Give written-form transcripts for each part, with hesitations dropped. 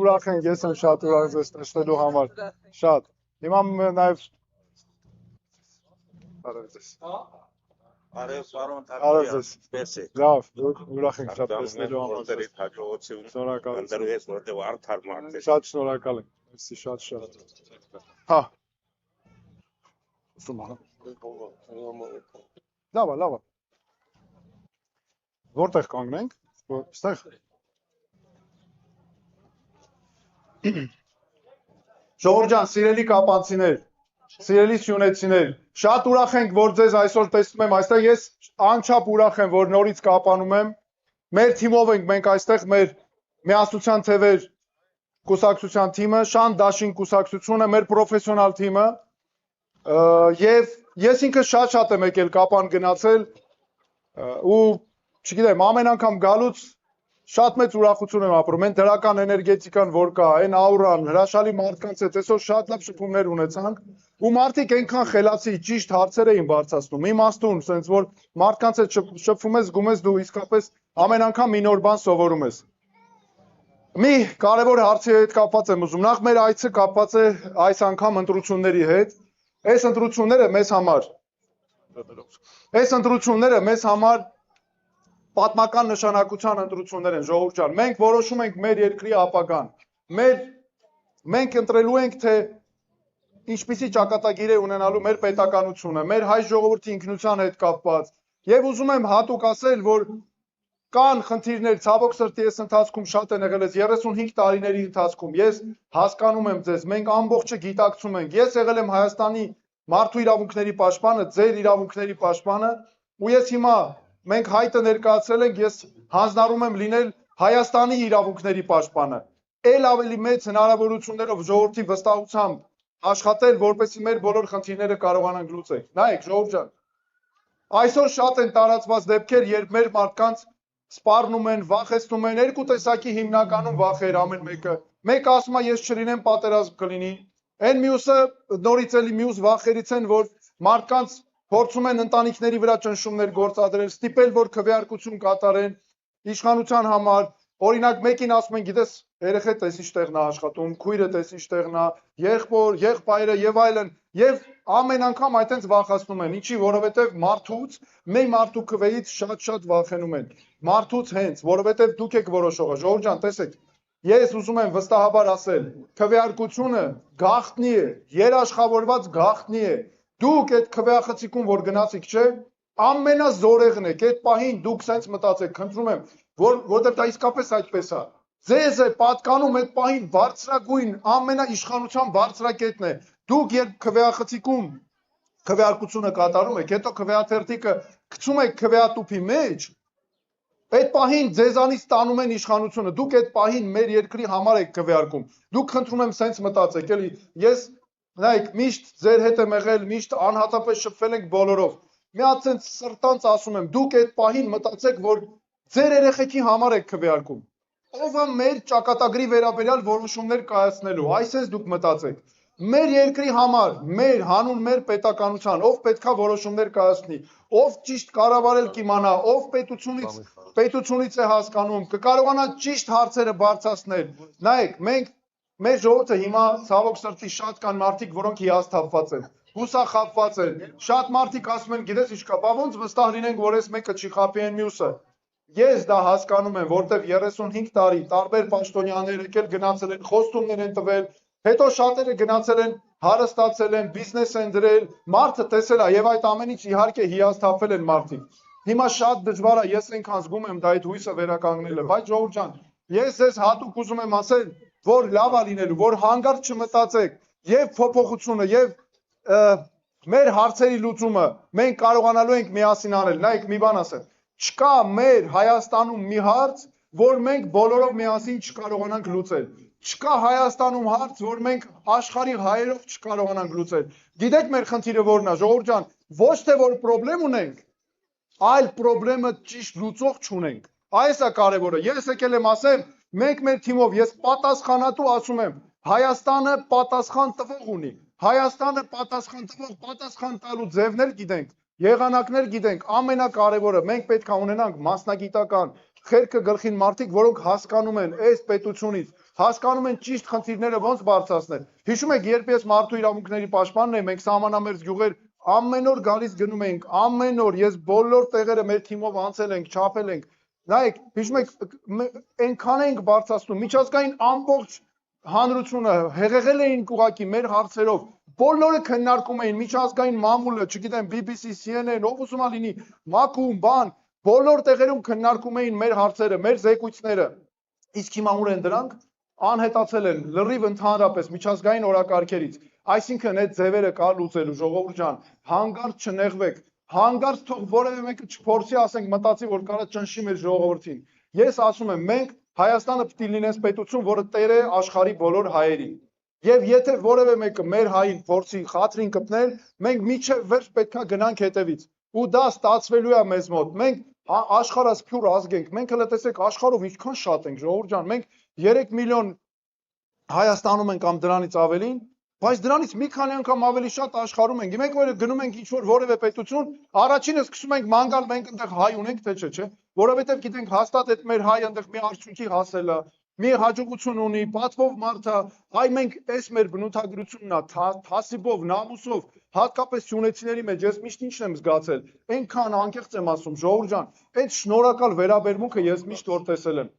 ուրախ ենք, ես եմ շատ ուրախ ձեզ տեսնելու համար, շատ։ Հիմա նաև արև ձեզ։ Արև ձեզ։ Լավ, ուրախ ենք շատ տեսնելու համար։ Շատ շնորհակալ եմ, շատ։ Հա։ Լավ։ Որտեղ կանգնենք, ստեղ։ Ժողովուրդ ջան, սիրելի կապանցիներ, սիրելի սյունեցիներ, շատ ուրախ ենք, որ ձեզ այսօր տեսնում եմ այստեղ, ես անչափ ուրախ եմ, որ նորից կապանում եմ, մեր թիմով ենք մենք այստեղ, մեր միասնության թևեր կուսակցության թիմը, Շան Դաշին կուսակցությունը, մեր պրոֆեսիոնալ թիմը, եւ ես ինքը շատ եմ եկել կապան գնացել, ու չգիտեմ, ամեն անգամ գալուց շատ մեծ ուրախություն եմ ապրում, այն դրական էներգետիկան, որ կա, այն աուրան, հրաշալի մարդկանց հետ, այսօր շատ լավ շփումներ ունեցանք, ու մարդիկ այնքան խելացի, ճիշտ հարցեր էին բարձրացնում, իմաստուն, ասենց որ մարդկանց հետ շփվում ես, զգում ես դու իսկապես ամեն անգամ մի նոր բան սովորում ես։ Մի կարևոր հարցի հետ կապված եմ ուզում, նախ մեր այցը կապված է այս անգամ ընտրությունների հետ, այս ընտրությունները մեզ համար պատմական նշանակության ընտրություններ են, ժողովուրդ ջան, մենք որոշում ենք մեր երկրի ապագան, մենք ընտրելու ենք, թե ինչպիսի ճակատագիր է ունենալու մեր պետականությունը, մեր հայ ժողովրդի ինքնության հետ կապված, եւ ուզում եմ հատուկ ասել, որ կան խնդիրներ, ցավոք սրտի ես ընթացքում շատ են եղել, 35 տարիների ընթացքում, ես հասկանում եմ ձեզ, մենք ամբողջը գիտակցում ենք, ես եղել եմ Հայաստանի մարդու իրավունքների պաշտպանը, ձեր իրավունքների պաշտպանը, ու ես հիմա մենք հայտը ներկայացրել ենք, ես հանձնարարում եմ լինել Հայաստանի իրավունքների պաշտպանը, ել ավելի մեծ հնարավորություններով ժողովրդի վստահությամբ աշխատել, որպեսզի մեր բոլոր խնդիրները կարողանանք լուծել։ Նայեք, ժողովուրդ ջան, այսօր շատ են տարածված դեպքեր, երբ մեր մարդկանց սպառնում են, վախեցնում են, երկու տեսակի հիմնականում վախեր ամեն մեկը։ Մեկը ասում է ես չլինեմ, պատերազմ կլինի։ Այն մյուսը նորից էլի մյուս վախերից են, որ մարդկանց փորձում են ընտանիքների վրա ճնշումներ գործադրել, ստիպել, որ քվեարկություն կատարեն իշխանության համար, օրինակ մեկին ասում են, գիտես, երեխեդ էս ինչ տեղն է աշխատում, քույրդ էս ինչ տեղն է, եղբոր, եղբայրը եւ այլն, եւ ամեն անգամ այդտենց վախացնում են, ինչի, որովհետեւ մարդուց, մեր մարդու քվեից շատ վախենում են, մարդուց հենց, որովհետեւ դուք եք որոշողը, ժողովուրդ ջան, տեսեք, ես ուզում եմ վստահաբար ասել, քվեարկությունը գաղտնի է, երաշխավորված գաղտնի է, դուք այդ քվեախցիկում, որ գնացիք, չէ, ամենազորեղն եք, այդ պահին դուք սենց մտածեք, խնդրում եմ, որտեղ դա իսկապես այդպես է, ձեզ է պատկանում այդ պահին բարձրագույն, ամենաիշխանության բարձրակետն է, դուք երբ քվեախցիկում քվեարկությունը կատարում եք, հետո քվեաթերթիկը գցում եք քվեատուփի մեջ, այդ պահին ձեզանից ստանում են իշխանությունը, դուք այդ պահին մեր երկրի համար եք քվեարկում, դուք խնդրում եմ սենց մտածեք, էլի, ես նայեք, միշտ ձեր հետ եմ եղել, միշտ անհատապես շփվել ենք բոլորով, մի հատ սենց սրտանց ասում եմ, դուք այդ պահին մտածեք, որ ձեր երեխեքի համար եք քվեարկում, ով է մեր ճակատագրի վերաբերյալ որոշումներ կայացնելու, այսպես դուք մտածեք, մեր երկրի համար, մեր հանուն մեր պետականության, ով պետքա որոշումներ կայացնի, ով ճիշտ կառավարել կիմանա, ով պետությունից է հասկանում, կկարողանա ճիշտ հարցերը բարձրացնել, նայեք, մենք մեր ժողովուրդը հիմա ցավոք սրտի շատ կան մարդիկ, որոնք հիասթափված են, հուսախաբված են, շատ մարդիկ ասում են, գիտես ինչ կա, բա ոնց վստահ լինենք, որ այս մեկը չի խաբի այն մյուսը։ Ես դա հասկանում եմ, որտեղ 35 տարի տարբեր պաշտոնյաներ եկել գնացել են, խոստումներ են տվել, հետո շատերը գնացել են, հարստացել են, բիզնես են դրել, մարդը տեսել է եւ այդ ամենից իհարկե հիասթափվել են մարդիկ։ Հիմա շատ դժվար է, ես այնքան զգում եմ դա այդ հույսը վերականգնելը, բայց ժողովուրդ ջան, ես ձեզ հատուկ ուզում եմ ասել, որ լավ է լինելու, որ հանգարց չմտածեք, եւ փոփոխությունը եւ մեր հարցերի լուծումը մենք կարողանալու ենք միասին անել։ Նայեք, մի բան ասեմ, չկա մեր Հայաստանում մի հարց, որ մենք բոլորով միասին չկարողանանք լուծել։ Չկա Հայաստանում հարց, որ մենք աշխարհի հայերով չկարողանանք լուծել։ Գիտեք մեր խնդիրը որն է, ժողովուրդ ջան, ոչ թե որ խնդրեմ ունենք, այլ խնդրեմը ճիշտ լուծող չունենք։ Այս է կարևորը։ Ես եկել եմ ասեմ, մենք մեր թիմով, ես պատասխանատու ասում եմ, Հայաստանը պատասխան տվող ունի։ Հայաստանը պատասխան տվող, պատասխան տալու ձևներ գիտենք, եղանակներ գիտենք, ամենակարևորը մենք պետք է ունենանք մասնագիտական, խելքը գլխին մարդիկ, որոնք հասկանում են այս պետությունից, հասկանում են ճիշտ խնդիրները ոնց բարձրացնել։ Հիշում եք, երբ ես մարդու իրավունքների պաշտպանն եմ, մենք սահմանամերձ գյուղեր ամեն օր գալիս գնում ենք, ամեն օր ես բոլոր տեղերը մեր թիմով անցել ենք, չափել ենք։ Նայեք, հիշում եք, այնքան ենք բարձրացնում, միջազգային ամբողջ հանրությունը հեղեղել էին ուղակի մեր հարցերով, բոլորը քննարկում էին, միջազգային մամուլը, չգիտեմ, BBC, CNN, ով ուզում ա լինի, մակում, բան, բոլոր տեղերում քննարկում էին մեր հարցերը, մեր զեկույցները։ Իսկ հիմա ուր են դրանք, անհետացել են լրիվ ընդհանրապես միջազգային օրակարգերից։ Այսինքն այդ ձևերը կա լուծելու, ժողովուրդ ջան, հանկարծ չնեղվեք, հանկարծ թող որևէ մեկը չփորձի, ասենք, մտածի, որ կարա ճնշի մեր ժողովրդին։ Ես ասում եմ, մենք Հայաստանը պետք է լինես պետություն, որը տեր է աշխարհի բոլոր հայերին։ Եվ եթե որևէ մեկը մեր հային փորձի խաթրին կպնել, մենք միջև վերջ պետքա գնանք հետևից։ Ու դա ստացվելու է մեզ մոտ։ Մենք աշխարհասփյուր ազգ ենք։ Մենք հələ տեսեք աշխարհով ինչքան շատ ենք, ժողովուրդ ջան, մենք 3 միլիոն Հայաստանում ենք կամ դրանից ավելին, բայց դրանից մի քանի անգամ ավելի շատ աշխարհում ենք։ Մենք որ գնում ենք ինչ-որ որևէ պետություն, առաջինը սկսում ենք ման գալ, մենք այնտեղ հայ ունենք, թե չէ։ Որովհետև գիտենք հաստատ այդ մեր հայը այնտեղ մի արդյունքի հասել է, մի հաջողություն ունի, պատվով մարդ է, այ մենք այս մեր բնութագրությունն է, թասիբով, նամուսով, հատկապես սյունեցիների մեջ, ես միշտ ինչն եմ զգացել, այնքան անկեղծ եմ ասում, ժողովուրդ ջան, այդ շնորհակալ վերաբերմունքը ես միշտ որ տեսել եմ,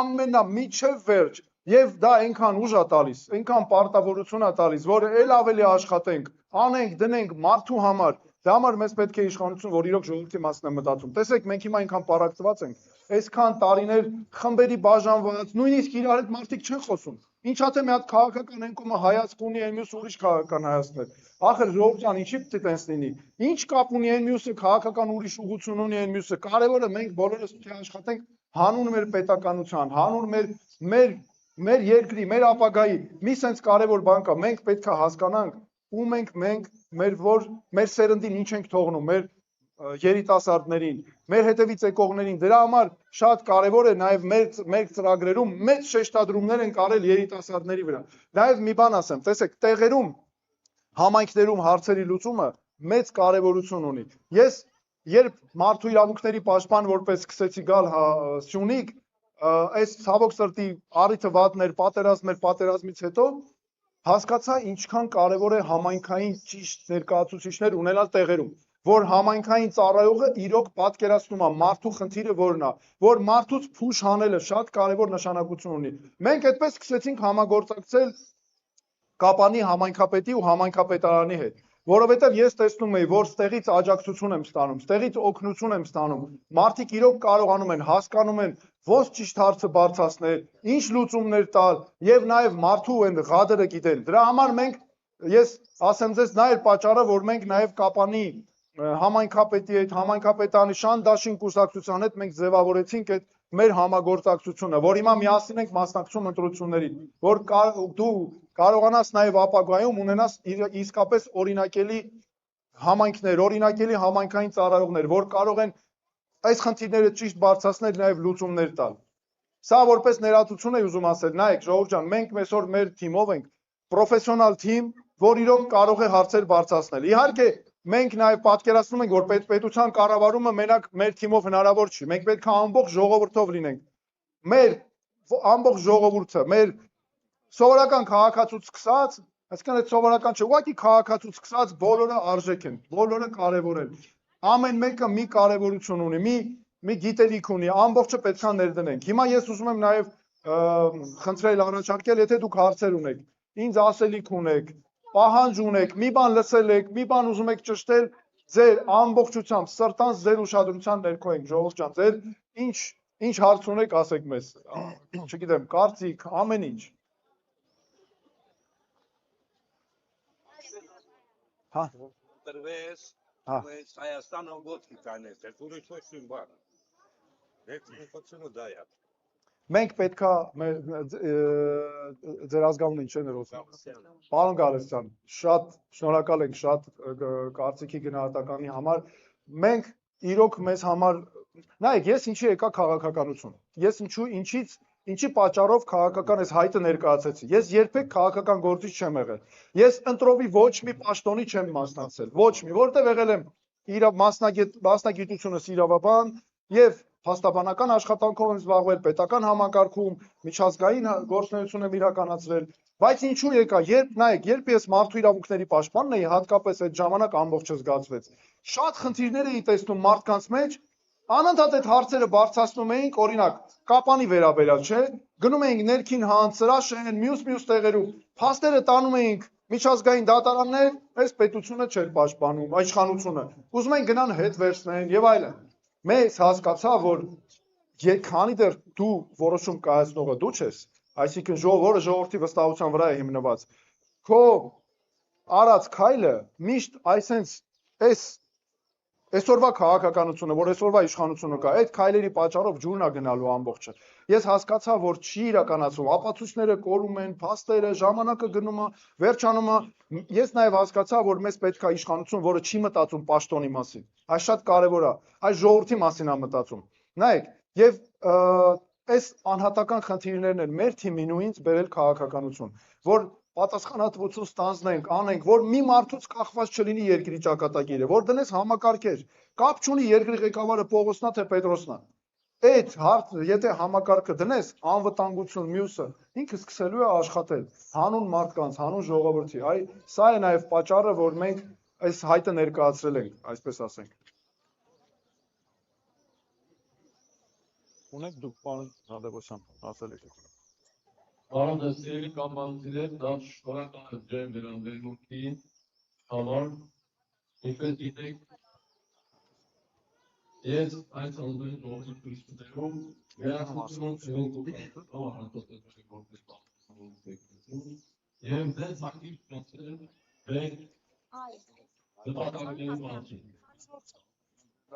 ամենամիջև վերջ, եւ դա այնքան ուժ է տալիս, այնքան պարտավորություն է տալիս, որ էլ ավելի աշխատենք, անենք, դնենք մարդու համար, դրա համար մեզ պետք է իշխանություն, որ իրոք ժողովրդի մասն է մտածում։ Տեսեք, մենք հիմա այնքան պարակտված ենք, այսքան տարիներ խմբերի բաժանված, նույնիսկ իրար հետ մարդիկ չեն խոսում։ Ինչա թե մի հատ քաղաքական անկումը հայացք ունի, այն մյուսը ուրիշ քաղաքական հայացքներ։ Ախր ժողովուրդ ջան, ինչի՞ պետք է տենց լինի։ Ինչ կապ ունի այն մյուսը քաղաքական ուրիշ ուղղություն ունի այն մյուսը։ Կարևորը մենք բոլորս պետք է աշխատենք հանուն մեր պետականության, հանուն մեր երկրի, մեր ապագայի, մի sense կարևոր բան կա, մենք պետք է հասկանանք, ում ենք մենք, մեր սերնդին ինչ ենք թողնում, մեր երիտասարդներին, մեր հետևից եկողներին, դրա համար շատ կարևոր է նաև մեր ծրագրերում մեծ շեշտադրումներ են կարել երիտասարդների վրա։ Նաև մի բան ասեմ, տեսեք, տեղերում, համայնքներում հարցերի լուծումը մեծ կարևորություն ունի։ Ես երբ մարդու իրավունքների պաշտպան որպես սկսեցի գալ Սյունիք, այս ցավոք սրտի առիթը վատն էր, պատերազմից հետո հասկացա ինչքան կարևոր է համայնքային ճիշտ ներկայացուցիչներ ունենալ տեղերում, որ համայնքային ծառայողը իրոք պատկերացնում է մարդու խնդիրը որն է, որ մարդուց փուշ հանելը շատ կարևոր նշանակություն ունի։ Մենք այդպես սկսեցինք համագործակցել Կապանի համայնքապետի ու համայնքապետարանի հետ, որովհետև ես տեսնում եի, որ ստեղից աջակցություն եմ ստանում, ստեղից օգնություն եմ ստանում, մարդիկ իրոք կարողանում են, հասկանում են ոնց ճիշտ հարցը բարձրացնել, ինչ լուծումներ տալ եւ նաեւ մարդու այն ղադերը գիտեն։ Դրա համար մենք ես ասեմ ձեզ նա էր պատճառը, որ մենք նաեւ Կապանի համայնքապետի հետ, համայնքապետարանի Շանդաշին կուսակցության հետ մենք ձևավորեցինք այդ մեր համագործակցությունը, որ հիմա միասին ենք մասնակցում ընտրություններին, որ դու կարողանաս նաև ապագայում ունենաս իսկապես օրինակելի համայնքներ, օրինակելի համայնքային ծառայողներ, որ կարող են այս խնդիրները ճիշտ բարձրացնել նաև լուծումներ տալ։ Սա որպես ներածություն է ուզում ասել, նայեք, ժողովուրդ ջան, մենք այսօր մեր թիմով ենք, պրոֆեսիոնալ թիմ, որ իրոք կարող է հարցեր բարձրացնել։ Իհարկե, մենք նաև պատկերացնում ենք, որ պետության կառավարումը մենակ մեր թիմով հնարավոր չի։ Մենք պետք է ամբողջ ժողովրդով լինենք։ Մեր ամբողջ ժողովուրդը, մեր սովորական քաղաքացուց սկսած, այսինքն այդ սովորական չէ, ուղղակի քաղաքացուց սկսած բոլորը արժեք են, բոլորը կարևոր են։ Ամեն մեկը մի կարևորություն ունի, մի գիտելիք ունի, ամբողջը պետք է ներդնենք։ Հիմա ես ուզում եմ նաև խնդրել առաջարկել, եթե դուք հարցեր ունեք, ինձ ասելիք ունեք, պահանջ ունեք, մի բան լսել եք, մի բան ուզում եք ճշտել, ձեր ամբողջությամբ սրտանց ձեր ուշադրության ներքո ենք, ժողովուրդ ջան, ձեր ինչ հարց ունեք, ասեք մեզ, չգիտեմ, կարծիք, ամեն ինչ։ Հա։ Տրվես, Հայաստանը ո՞ց կյանես, այդ ուրիշ ոչ մի բան։ Այդ ինֆորմացիոնը դա է։ Մենք պետքա ձեր ազգանունը ինչ է ներողություն։ Պարոն Գալստյան, շատ շնորհակալ ենք շատ կարծիքի գնահատականի համար։ Մենք իրոք մեզ համար, նայեք, ես ինչի եկա քաղաքականություն։ Ես ինչի պատճառով քաղաքական այս հայտը ներկայացեցի։ Ես երբեք քաղաքական գործիչ չեմ եղել։ Ես ընտրովի ոչ մի պաշտոնի չեմ մասնակցել, ոչ մի, որտեղ եղել եմ մասնագիտությունս իրավաբան եւ փաստաբանական աշխատանքով եմ զբաղվել, պետական համակարգում, միջազգային գործունեություն եմ իրականացրել, բայց ինչու եկա, երբ ես մարդու իրավունքների պաշտպանն էի, հատկապես այդ ժամանակ ամբողջը զգացվեց։ Շատ խնդիրներ էի տեսնում մարդկանց մեջ, անընդհատ այդ հարցերը բարձրացնում էինք, օրինակ, կապանի վերաբերյալ, չէ, գնում էինք ներքին հանցրաշեն, մյուս տեղերում, փաստերը տանում էինք միջազգային դատարաններ, այս պետությունը չէր պաշտպանում, իշխանությունը։ Ուզում են գնան հետ վերցնեն եւ այլն։ Մեզ հասկացա, որ քանի դեռ դու որոշում կայացնողը դու ես, այսինքն ժողովուրդը ժողովրդի վստահության վրա է հիմնված, քո արած քայլը միշտ այսօրվա քաղաքականությունը, որ այսօրվա իշխանությունը կա, այդ քայլերի պատճառով ջուրն է գնալու ամբողջը։ Ես հասկացա, որ չի իրականացվում, ապացույցները կորում են, փաստերը, ժամանակը գնում է, վերջանում է։ Ես նաև հասկացա, որ մեզ պետք է իշխանություն, որը չի մտածում պաշտոնի մասին։ Այս շատ կարևոր է, այս ժողովրդի մասին է մտածում։ Նայեք, եւ այս անհատական խնդիրներն են մեր թիմին ու ինձ բերել քաղաքականություն, որ պատասխանատվություն ստանձնենք, անենք, որ մի մարդուց կախված չլինի երկրի ճակատագիրը, որ դնես համակարգեր, կապ չունի երկրի ղեկավարը Պողոսն է թե Պետրոսն է։ Այդ հարցը, եթե համակարգը դնես, անվտանգություն մյուսը, ինքը սկսելու է աշխատել հանուն մարդկանց, հանուն ժողովրդի։ Սա է նաև պատճառը, որ մենք այս հայտը ներկայացրել ենք, այսպես ասենք։ Ունեք դուք պարոն Հանդեգոսյան, ասել եք։ Պարոն դասերի կապանցիներ, դա շնորհակալ եմ վերաբերմունքի համար, ինչպես գիտեք, ես այս ազգային ժողովրդի քրիստոնեում վերահսկում եմ դες ակտիվ կացել մեր նպատակների մասին։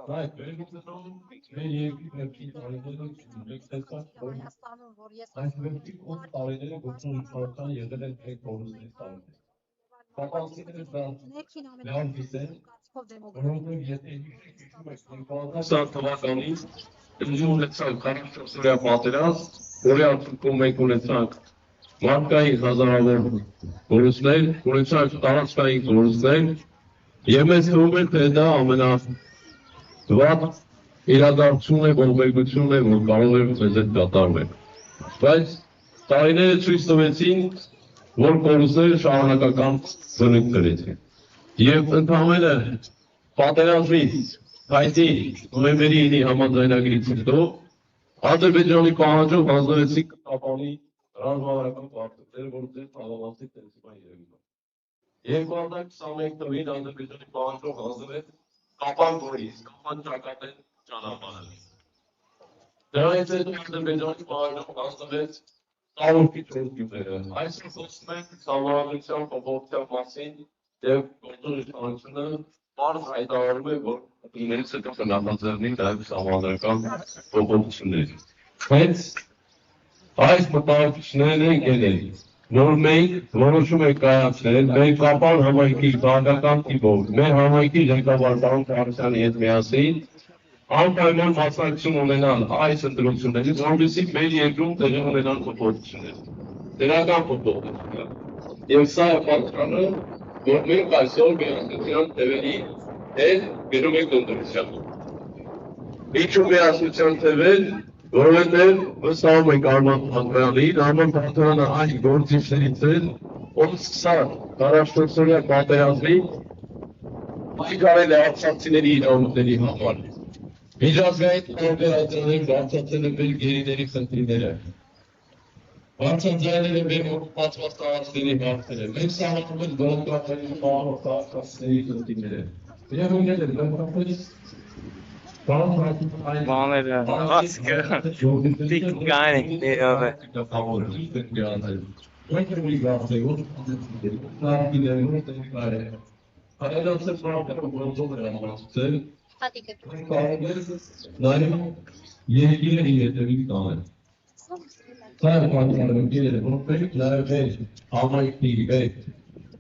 Right, վերնուցում մեր երկրի վերջին տարիներում Հայաստանում, որ ես այս վերջին 8 տարիները գործուն իշխանության եղել են մեկ կորուստների տարիներ։ Կապանցիները դա ներքին լավ գիտեն, որովհետև եթե հիշում եք 2020 թվականին դժում ունեցանք 44-օրյա պատերազմ, որի արդյունքում մենք ունեցանք մարդկային հազարավոր կորուստներ, ունեցանք տարածքային կորուստներ, եւ մեզ թվում է, թե դա ամենավատ իրադարձությունն է, ողբերգությունն է, որ կարող է մեզ հետ կատարվել։ Բայց տարիները ցույց տվեցին, որ կորուստները շարունակական զննք կրեցին։ Եվ ընդհանրապես պատերազմից հայտի նոյեմբերի 9-ի համաձայնագրից հետո Ադրբեջանի պահանջով հանձնվեցին Կապանի ռազմավարական պարտքերը, որոնց թաղամասի տեսման երևույթ։ 2021 թվականին Ադրբեջանի պահանջով հանձնվեց Կապան գորիս, Կապան ճակատեն ճանապարհը։ Դրանից հետո Ադրբեջանի պահանջով հանձնվեց Տարոկի ծրագիրը։ Այսօր խոսում ենք համառության փոփոխության մասին եւ գործող իշխանությունը բարձ հայտարարում է, որ իրենց հետ կնախաձեռնի նաեւ համառական փոփոխություններ։ Բայց այս մտահոգիչներն են ելել, որ մենք որոշում ենք կայացնել մեր Կապան համայնքի քաղաքական տիպով, մեր համայնքի ղեկավար պարոն Քարոզյանի հետ միասին անպայման մասնակցություն ունենալ այս ընտրություններից, որովհետեւ մեր երկրում տեղի ունենան փոփոխություններ, դրական փոփոխություններ։ Եվ սա է պատճառը, որ մենք այսօր միասնության թևերի հետ գնում ենք ընտրության։ Ինչու միասնության թևեր, որովհետեւ վստահում ենք Արման Բաղդասարյանին, Արման Բաղդասարյանը այն գործիչներից է, ով սկսած 44-օրյա պատերազմի պայքարել է արցախցիների իրավունքների համար։ Միջազգային օրգանիզացիաների բարձրացել են մեր գերիների խնդիրները։ Բարձրացել են մեր օկուպացված տարածքների հարցերը։ Մենք սահմանում ենք բողոքողների խաղաղ տարածքների խնդիրները։ Եվ ունենք բողոքողների Banerja, masker, tikkaning, neerove.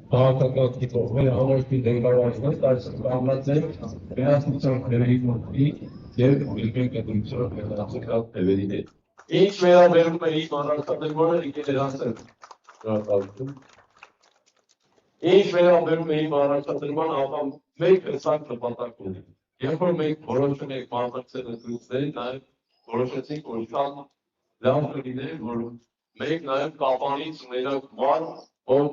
Քաղաքական տիպով մեր համայնքի ղեկավարությունը ստացվում վերահսկության քրերի մոդի եւ երկրի կենտրոնացող հետազոտական թևերի հետ։ Ինչ վերաբերում է իր հանրապետությանը եկել ասել։ Շնորհակալություն։ Ինչ վերաբերում է իր հանրապետությանը, ապա մենք հսակ նպատակ ունենք։ Երբ որ մենք որոշում ենք մասնակցել ընտրություններին, նաեւ որոշեցինք, որ շատ լավ կլիներ, որ մենք նաև կապանից ունենանք մարդ, ով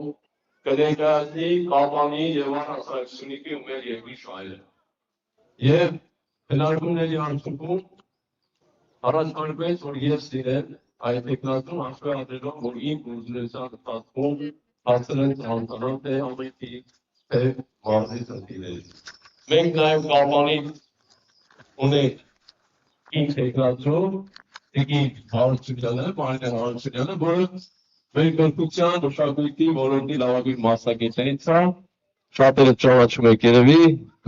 կներկայացնի կապանի եւ առանցքությունների ու մեր երկրի շահերը։ Եվ հնարավորների արդյունքում առաջարկվեց, որ ես լինեմ այդ տեխնիկան հաշվառելով, որ իմ գործունեության ընթացքում հասել են ցանկանան թե ամենքի թե մարզի ծրագրերի։ Մենք նաև կապանի ունենք ինչ տեխնիկացիոն, Տիկին Հարությունյանը, Մարինե Հարությունյանը, որը մեր կրթության մշակույթի ոլորտի լավագույն մասնակիցներից է, շատերը ճանաչում եք երևի,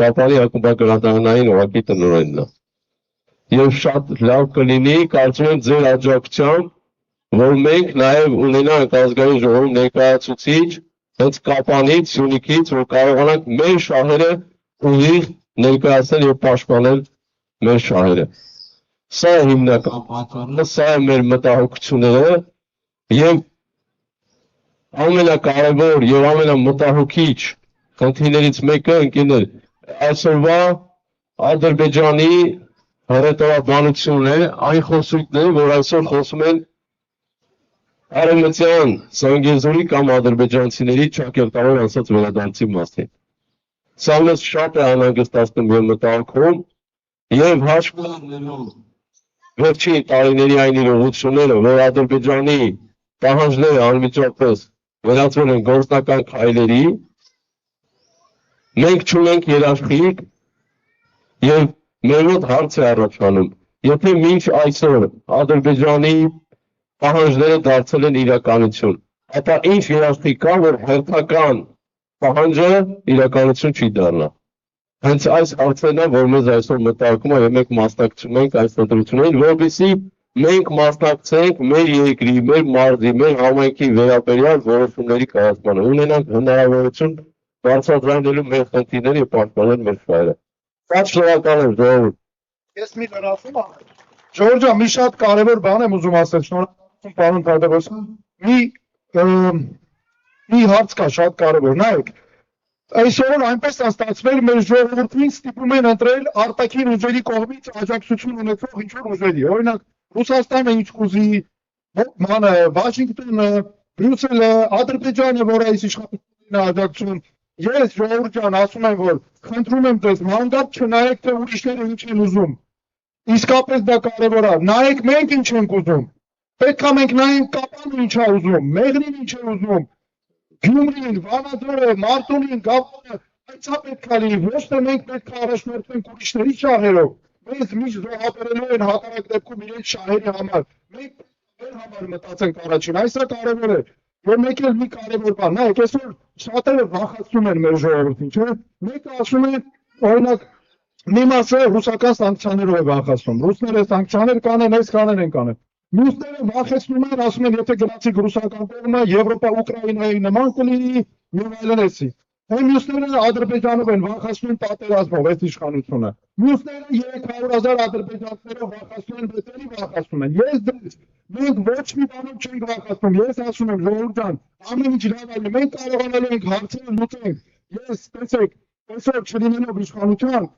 կապանի ակումբագրադարանային ուղղակի տնօրենն է։ Եվ շատ լավ կլինի, կարծում եմ ձեր աջակցությամբ, որ մենք նաև ունենանք ազգային ժողովում ներկայացուցիչ, հենց կապանից, Սյունիքից, որ կարողանանք մեր շահերը ուղիղ ներկայացնել եւ պաշտպանել մեր շահերը։ Սա է հիմնական պատճառը, սա է մեր մտահոգությունները եւ ամենակարևոր եւ ամենամտահոգիչ խնդիրներից մեկը ընկերներ այսօրվա Ադրբեջանի հռետորաբանությունն է, այն խոսույթները, որ այսօր խոսում են արևմտյան Զանգեզուրի կամ ադրբեջանցիների ճակերտավոր ասած վերադարձի մասին։ Սա մեզ շատ է անհանգստացնում եւ մտահոգում եւ հաշվի առնելով վերջին տարիների այն իրողությունները, որ Ադրբեջանի պահանջները անմիջապես վերածվել են գործնական քայլերի, մենք չունենք երաշխիք եւ մեր մոտ հարց է առաջանում, եթե մինչ այսօր Ադրբեջանի պահանջները դարձել են իրականություն, ապա ինչ երաշխիք կա, որ հերթական պահանջը իրականություն չի դառնա։ Հենց այս հարցերն են, որ մեզ այսօր մտահոգում է եւ մենք մասնակցում ենք այս ընտրություններին, որովհետեւ մենք մասնակցենք մեր երկրի, մեր մարզի, մեր համայնքի վերաբերյալ որոշումների կայացմանը, ունենանք հնարավորություն բարձրացնելու մեր խնդիրները եւ պաշտպանել մեր շահերը։ Շատ շնորհակալ եմ, ժողովուրդ։ Ես մի լրացում եմ։ Ժողովուրդ ջան, մի շատ կարևոր բան եմ ուզում ասել, շնորհակալություն պարոն Թադևոսյան։ Մի հարց կա շատ կարևոր, նայեք։ Այսօր այնպես է ստացվել, մեր ժողովրդին ստիպում են ընտրել արտաքին ուժերի կողմից աջակցություն ունեցող ինչ-որ ուժերի։ Օրինակ, Ռուսաստանը ինչ կուզի, Վաշինգտոնը, Բրյուսելը, Ադրբեջանը, որ այս իշխանություններին աջակցում։ Ես ժողովուրդ ջան ասում եմ, որ խնդրում եմ ձեզ, հանգարտ չնայեք, թե ուրիշները ինչ են ուզում։ Իսկապես դա կարևոր է։ Նայեք մենք ինչ ենք ուզում։ Պետք է մենք նայենք Կապանը ինչ է ուզում, Մեղրին ինչ է ուզում, Գյումրին, Վանաձորը, Մարտունին, Գավառը, այդա պետք է լինի, ոչ թե մենք պետք է առաջնորդվենք ուրիշների շահերով։ Մեզ միշտ զոհաբերելու են հակառակ դեպքում իրենց շահերի համար։ Մենք մեր համար մտածենք առաջին, այսա կարևոր է։ Որ մեկ էլ մի կարևոր բան, նայեք, այսօր շատերը վախեցնում են մեր ժողովրդին, չէ՞։ Մեկը ասում է, օրինակ, մի մասը ռուսական սանկցիաներով է վախեցնում։ Ռուսները սանկցիաներ կանեն, այս կանեն են կանեն։ Մյուսները վախեցնում են, ասում են, եթե գնացի ռուսական կողմը, Եվրոպա Ուկրաինայի նման կլինի, եւ այլն էսի։ Այն մյուսները Ադրբեջանով են վախեցնում պատերազմով այս իշխանությունը։ Մյուսները 300,000 ադրբեջանցիներով վախեցնում են, դեպի վախեցնում են։ Ես դες մենք ոչ մի բանով չենք վախեցնում։ Ես ասում եմ, ժողովուրդ ջան, ամեն ինչ լավ է, մենք կարողանալու ենք հարցերը լուծենք։ Ես տեսեք, այսօր չլինելով իշխանության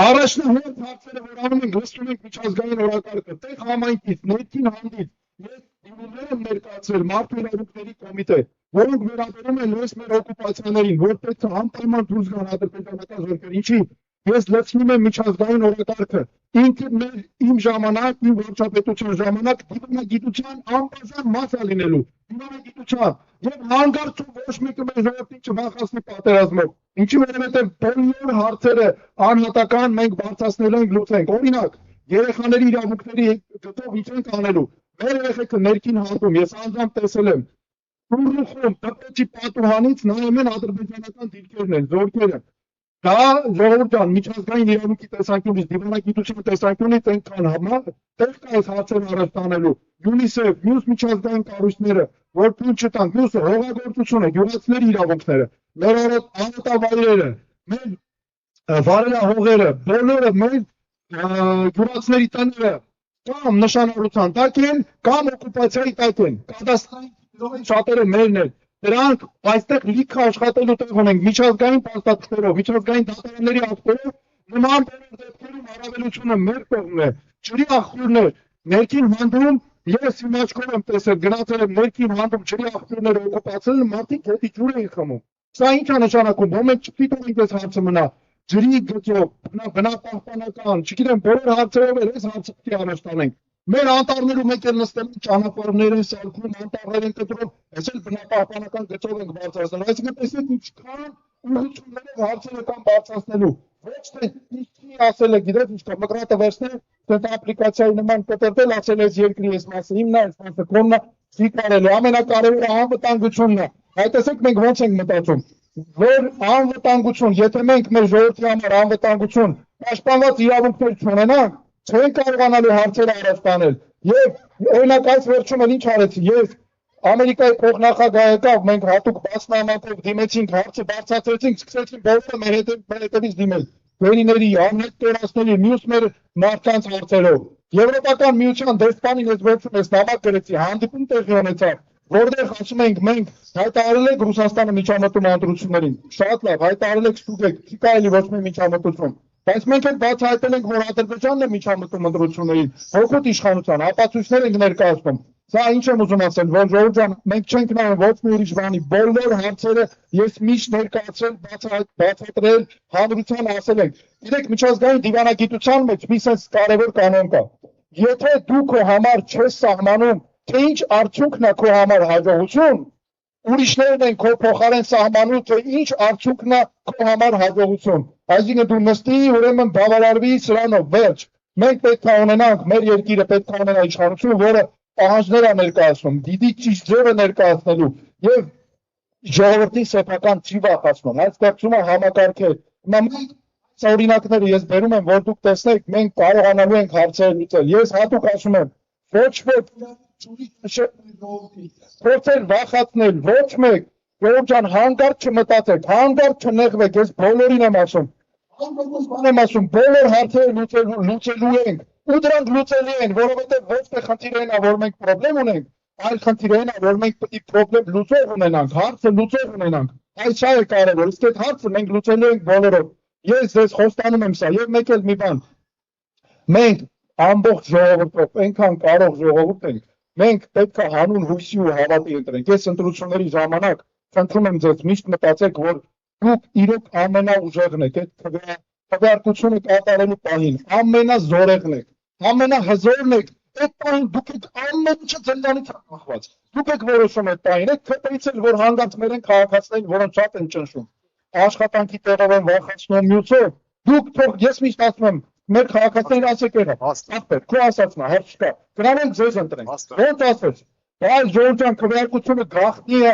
առաջնահերթ հարցերը, որ անում ենք, լսում ենք միջազգային օրակարգը, տեղ համայնքից, ներքին հանդից, ես դիմումներ եմ ներկայացրել մարդու իրավունքների կոմիտե, որոնք վերաբերում են հենց մեր օկուպացիաներին, որ պետք է անպայման դուրս գան ադրբեջանական զորքեր, ինչի ես լցնում եմ միջազգային օրակարգը, ինքը իմ ժամանակ, իմ վարչապետության ժամանակ դիվանագիտության անբաժան մաս է լինելու, դիվանագիտության, եւ հանգարց ոչ մեկը մեր ժողովրդին չվախեցնի պատերազմով, ինչի որովհետեւ բոլոր հարցերը անհատական մենք բարձրացնելու ենք լուծենք, օրինակ, երեխաների իրավունքների գտով ինչ ենք անելու, մեր երեխեքը ներքին հատում, ես անձամբ տեսել եմ, Ուրուխում, դպրոցի պատուհանից նայում են ադրբեջանական դիրքերն են, զորքերը, դա ժողովուրդ ջան, միջազգային իրավունքի տեսանկյունից, դիվանագիտության տեսանկյունից այնքան համար, տեղ կա այս հարցերը առաջ տանելու, UNICEF, մյուս միջազգային կառույցները, որ թույլ չտան, մյուսը հողագործությունը, գյուղացիների իրավունքները, մեր անհատավայրերը, մեր վարելահողերը, բոլորը մեր գյուղացիների տները կամ նշանառության տակ են, կամ օկուպացիայի տակ են, կադաստրային շատերը մերն են, դրանք այստեղ լիքը աշխատելու տեղ ունենք, միջազգային փաստաթղթերով, միջազգային դատարանների ակտերով, նման բոլոր դեպքերում առավելությունը մեր կողմն է, ջրի աղբյուրներ, ներքին հանդում ես իմ աչքով եմ տեսել, գնացել եմ ներքին հանդում ջրի աղբյուրները օկուպացրել, մարդիկ հետի ջուր էին խմում։ Սա ինչ է նշանակում, որ մենք չպիտի այս հարցը մնա ջրի գծով, բնապահպանական, չգիտեմ, բոլոր հարցերով էլ այս հարցը պիտի առաջ տանենք։ Մեր անտառներում մեկ էլ նստել ճանապարհներ են սարքում, անտառներ են կտրում, այս էլ բնապահպանական գծով ենք բարձրացնել։ Այսինքն տեսեք ինչքան ուղղություններով հարցերը կան բարձրացնելու։ Ոչ թե ինչի ասել է, գիտես ինչ կա, մկրատը վերցնել, այդ ապլիկացիայի նման կտրտել, ասել ես երկրի այս մասը հիմնա, այս մասը կոննա, չի կարելի, ամենակարևորը անվտանգությունն է։ Այդ տեսեք մենք ոնց ենք մտածում, որ անվտանգություն, եթե մենք մեր ժողովրդի համար անվտանգություն, պաշտպանված իրավունքներ չունենանք, չեն կարողանալու հարցերը առաջ տանել։ Եվ օրինակ այս վերջում էլ ինչ արեցի, ես Ամերիկայի փոխնախագահ եկավ, մենք հատուկ բաց նամակով դիմեցինք, հարցը բարձրացրեցինք, սկսեցին բոլորը մեր հետևից դիմել, վերիների, անհետ տերասների, մյուս մեր մարդկանց հարցերով։ Եվրոպական միության դեսպանին ես վերջում ես նամակ գրեցի, հանդիպում տեղի ունեցավ, որտեղ ասում ենք մենք հայտարարել ենք Ռուսաստանը միջամտում ընտրություններին, շատ լավ, հայտարարել եք ստուգեք, չի կարելի ոչ մի միջամտություն, բայց մենք էլ բացահայտել ենք, որ Ադրբեջանն է միջամտում ընտրություններին, հօգուտ իշխանության, ապացույցներ ենք ներկայացնում։ Սա ինչ եմ ուզում ասել, որ ժողովուրդ ջան, մենք չենք նայում ոչ մի ուրիշ բանի, բոլոր հարցերը ես միշտ ներկայացրել, բացատրել, հանրության ասել ենք։ Գիտեք, միջազգային դիվանագիտության մեջ մի sense կարևոր կանոն կա։ Եթե դու քո համար չես սահմանում, թե ինչ արդյունքն է քո համար հաջողություն, ուրիշներն են քո փոխարեն սահմանում, թե ինչ արդյունքն է քո համար հաջողություն։ Այսինքն դու նստի, ուրեմն բավարարվի սրանով, վերջ։ Մենք պետք է ունենանք, մեր երկիրը պետք է ունենա իշխանություն, որը պահանջներ է ներկայացնում, դիդի ճիշտ ձևը ներկայացնելու եւ ժողովրդի սեփական չի վախացնում, այդ ստեղծում է համակարգ է։ Հիմա օրինակները ես բերում եմ, որ դուք տեսնեք, մենք կարողանալու ենք հարցեր լուծել։ Ես հատուկ ասում եմ, ոչ ոք փորձել վախացնել, ոչ մեկ, ժողովուրդ ջան, հանկարծ չմտածեք, հանկարծ չնեղվեք, ես բոլորին եմ ասում։ Բան եմ ասում, բոլոր հարցերը լուծելու ենք, ու դրանք լուծելի են, որովհետև ոչ թե խնդիրը այն է, որ մենք պրոբլեմ ունենք, այլ խնդիրը այն է, որ մենք պետք է պրոբլեմ լուծող ունենանք, հարցը լուծող ունենանք։ Այս սա է կարևոր, իսկ այդ հարցը մենք լուծելու ենք բոլորով։ Ես ձեզ խոստանում եմ սա, եւ մեկ էլ մի բան։ Մենք ամբողջ ժողովուրդով, այնքան կարող ժողովուրդ ենք, մենք պետք է հանուն հույսի ու հավատի ընտրենք։ Ես ընտրությունների ժամանակ խնդրում եմ ձեզ միշտ մտածեք, որ դուք իրոք ամենաուժեղն եք, այդ քվեարկությունը կատարելու պահին, ամենազորեղն եք, ամենահզորն եք, այդ պահին դուք եք ամեն ինչը ձեզանից կախված։ Դուք եք որոշում այդ պահին, այդ քրտից էլ որ հանգած մեր են քաղաքացիներին, որոնց շատ են ճնշում, աշխատանքի տեղով են վախեցնում մյուսով, դուք թող ես միշտ ասում եմ, մեր քաղաքացիներին ասեք եղավ, ախպեր, քո ասածն է, հարց չկա, գնանք ձեզ ընտրենք, ոնց ասեց, բայց ժողովուրդ ջան, քվեարկությունը գաղտնի է,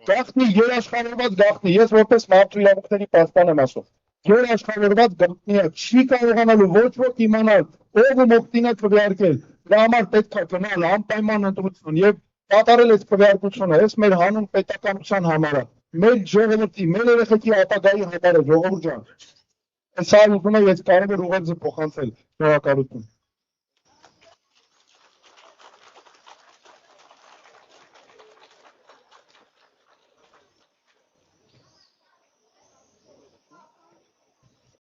գաղտնի երաշխավորված գաղտնի, ես որպես մարդու իրավունքների պաշտպան եմ ասում, երաշխավորված գաղտնի է, չի կարողանալու ոչ ոք իմանալ, ով ու մոքտին է քվեարկել, դրա համար պետք է գնալ անպայման ընտրություն եւ կատարել այս քվեարկությունը, այս մեր հանուն պետականության համար է, մեր ժողովրդի, մեր երեխեքի ապագայի համար է, ժողովուրդ ջան։ Սա ուզում եմ ես կարևոր ուղերձը փոխանցել, շնորհակալություն։